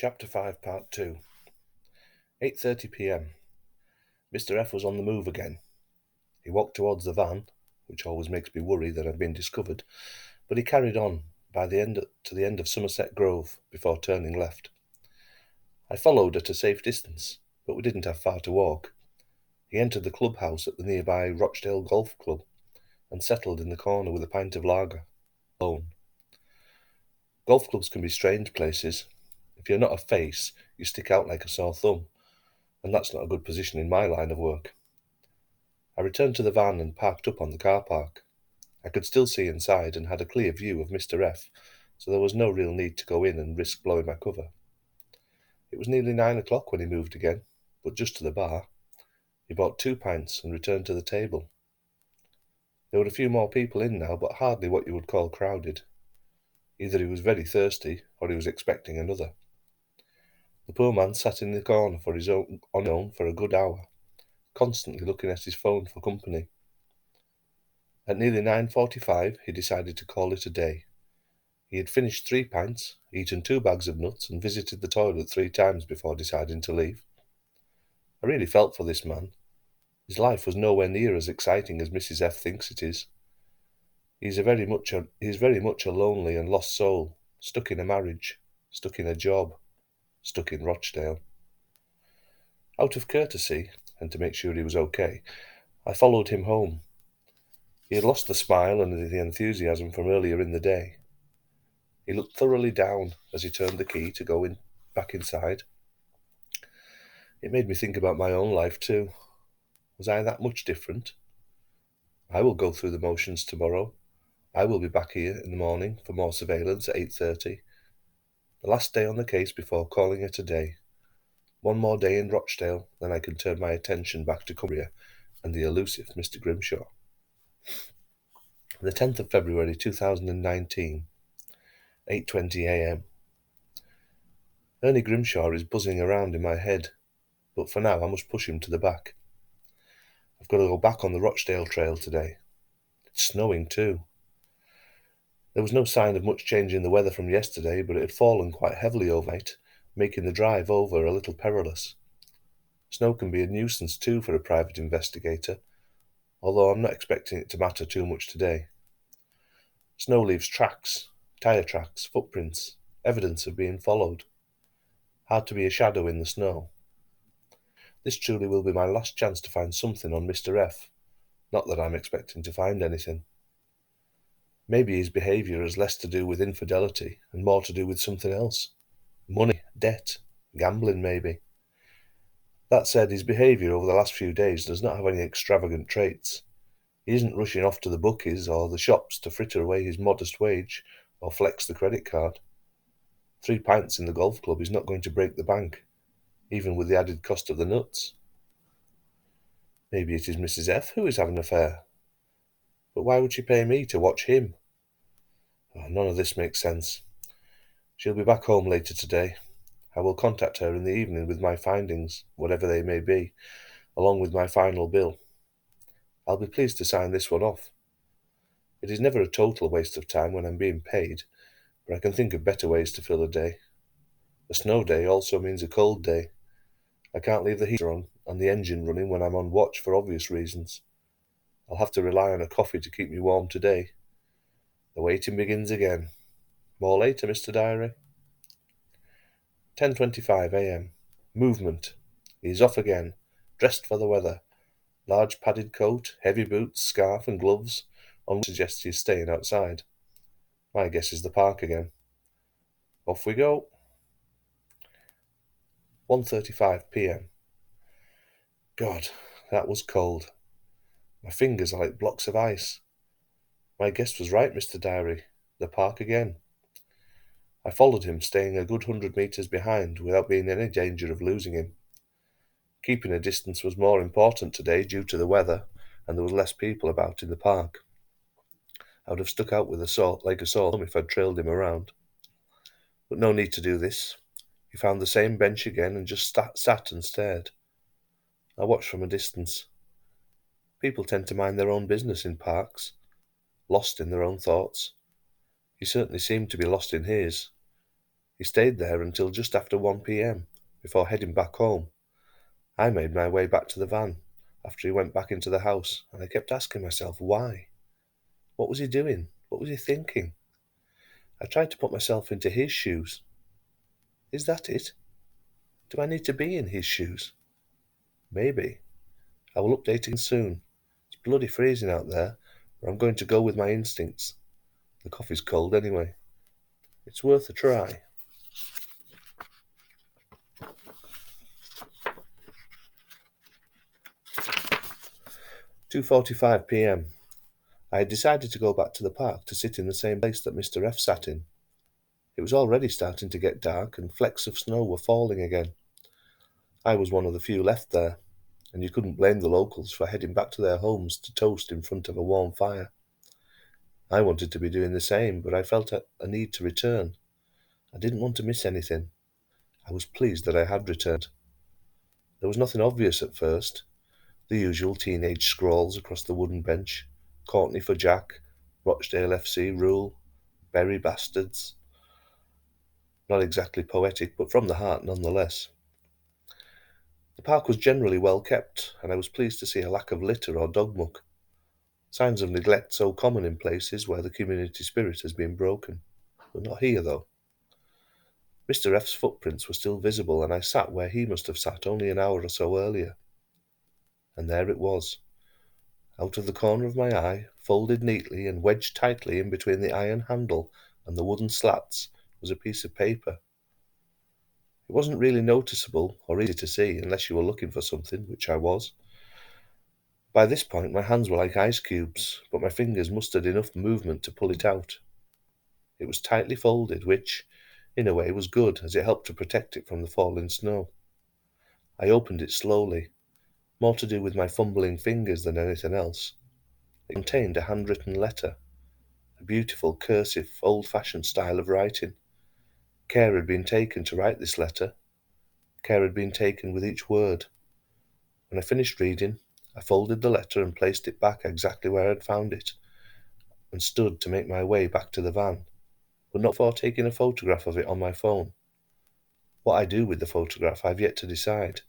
Chapter 5, Part 2. 8:30 p.m. Mr. F was on the move again. He walked towards the van, which always makes me worry that I've been discovered, but he carried on to the end of Somerset Grove before turning left. I followed at a safe distance, but we didn't have far to walk. He entered the clubhouse at the nearby Rochdale Golf Club and settled in the corner with a pint of lager, alone. Golf clubs can be strange places. If you're not a face, you stick out like a sore thumb, and that's not a good position in my line of work. I returned to the van and parked up on the car park. I could still see inside and had a clear view of Mr. F, so there was no real need to go in and risk blowing my cover. It was nearly 9 o'clock when he moved again, but just to the bar. He bought 2 pints and returned to the table. There were a few more people in now, but hardly what you would call crowded. Either he was very thirsty, or he was expecting another. The poor man sat in the corner on his own for a good hour, constantly looking at his phone for company. At nearly 9:45 he decided to call it a day. He had finished 3 pints, eaten 2 bags of nuts, and visited the toilet 3 times before deciding to leave. I really felt for this man. His life was nowhere near as exciting as Mrs. F thinks it is. He is very much a lonely and lost soul, stuck in a marriage, stuck in a job, stuck in Rochdale. Out of courtesy, and to make sure he was okay, I followed him home. He had lost the smile and the enthusiasm from earlier in the day. He looked thoroughly down as he turned the key to go back inside. It made me think about my own life too. Was I that much different? I will go through the motions tomorrow. I will be back here in the morning for more surveillance at 8:30. The last day on the case before calling it a day. One more day in Rochdale, then I can turn my attention back to Cumbria and the elusive Mr. Grimshaw. The 10th of February 2019, 8:20 a.m. Ernie Grimshaw is buzzing around in my head, but for now I must push him to the back. I've got to go back on the Rochdale Trail today. It's snowing too. There was no sign of much change in the weather from yesterday, but it had fallen quite heavily overnight, making the drive over a little perilous. Snow can be a nuisance too for a private investigator, although I'm not expecting it to matter too much today. Snow leaves tracks, tyre tracks, footprints, evidence of being followed. Hard to be a shadow in the snow. This truly will be my last chance to find something on Mr. F. Not that I'm expecting to find anything. Maybe his behaviour has less to do with infidelity and more to do with something else. Money, debt, gambling maybe. That said, his behaviour over the last few days does not have any extravagant traits. He isn't rushing off to the bookies or the shops to fritter away his modest wage or flex the credit card. 3 pints in the golf club is not going to break the bank, even with the added cost of the nuts. Maybe it is Mrs. F who is having an affair. But why would she pay me to watch him? Oh, none of this makes sense. She'll be back home later today. I will contact her in the evening with my findings, whatever they may be, along with my final bill. I'll be pleased to sign this one off. It is never a total waste of time when I'm being paid, but I can think of better ways to fill a day. A snow day also means a cold day. I can't leave the heater on and the engine running when I'm on watch for obvious reasons. I'll have to rely on a coffee to keep me warm today. The waiting begins again. More later, Mr. Diary. 10:25 a.m. Movement. He is off again, dressed for the weather. Large padded coat, heavy boots, scarf and gloves, on which suggests he is staying outside. My guess is the park again. Off we go. 1:35 p.m. God, that was cold. My fingers are like blocks of ice. My guess was right, Mr. Diary. The park again. I followed him, staying a good 100 metres behind, without being in any danger of losing him. Keeping a distance was more important today due to the weather, and there was less people about in the park. I would have stuck out with a sore thumb if I'd trailed him around. But no need to do this. He found the same bench again and just sat and stared. I watched from a distance. People tend to mind their own business in parks, lost in their own thoughts. He certainly seemed to be lost in his. He stayed there until just after 1 p.m. before heading back home. I made my way back to the van after he went back into the house, and I kept asking myself why. What was he doing? What was he thinking? I tried to put myself into his shoes. Is that it? Do I need to be in his shoes? Maybe. I will update again soon. It's bloody freezing out there, but I'm going to go with my instincts. The coffee's cold anyway. It's worth a try. 2:45 p.m. I had decided to go back to the park to sit in the same place that Mr. F sat in. It was already starting to get dark, and flecks of snow were falling again. I was one of the few left there, and you couldn't blame the locals for heading back to their homes to toast in front of a warm fire. I wanted to be doing the same, but I felt a need to return. I didn't want to miss anything. I was pleased that I had returned. There was nothing obvious at first. The usual teenage scrawls across the wooden bench. Courtney for Jack, Rochdale FC rule, Berry bastards. Not exactly poetic, but from the heart nonetheless. The park was generally well kept, and I was pleased to see a lack of litter or dog muck. Signs of neglect so common in places where the community spirit has been broken. But not here, though. Mr. F's footprints were still visible, and I sat where he must have sat only an hour or so earlier. And there it was. Out of the corner of my eye, folded neatly and wedged tightly in between the iron handle and the wooden slats, was a piece of paper. It wasn't really noticeable or easy to see unless you were looking for something, which I was. By this point my hands were like ice cubes, but my fingers mustered enough movement to pull it out. It was tightly folded, which, in a way, was good, as it helped to protect it from the falling snow. I opened it slowly, more to do with my fumbling fingers than anything else. It contained a handwritten letter, a beautiful, cursive, old-fashioned style of writing. Care had been taken to write this letter. Care had been taken with each word. When I finished reading, I folded the letter and placed it back exactly where I had found it, and stood to make my way back to the van, but not before taking a photograph of it on my phone. What I do with the photograph I've yet to decide.